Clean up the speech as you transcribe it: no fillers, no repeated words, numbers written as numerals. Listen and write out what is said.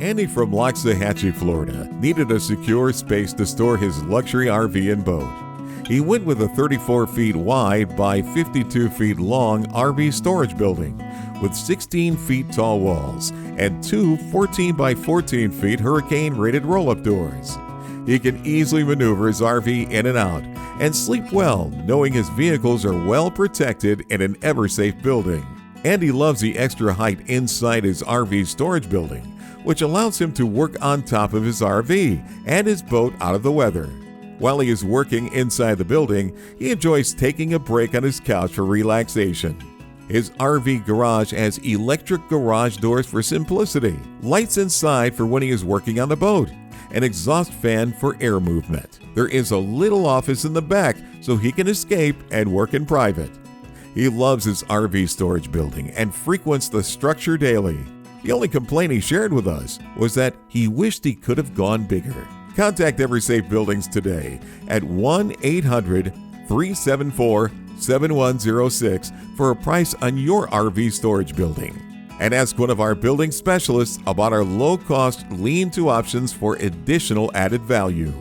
Andy from Loxahatchee, Florida, needed a secure space to store his luxury RV and boat. He went with a 34 feet wide by 52 feet long RV storage building with 16 feet tall walls and two 14 by 14 feet hurricane-rated roll-up doors. He can easily maneuver his RV in and out and sleep well, knowing his vehicles are well protected in an Eversafe building. Andy loves the extra height inside his RV storage building, which allows him to work on top of his RV and his boat out of the weather. While he is working inside the building, he enjoys taking a break on his couch for relaxation. His RV garage has electric garage doors for simplicity, lights inside for when he is working on the boat, an exhaust fan for air movement. There is a little office in the back so he can escape and work in private. He loves his RV storage building and frequents the structure daily. The only complaint he shared with us was that he wished he could have gone bigger. Contact Eversafe Buildings today at 1-800-374-7106 for a price on your RV storage building. And ask one of our building specialists about our low-cost lean-to options for additional added value.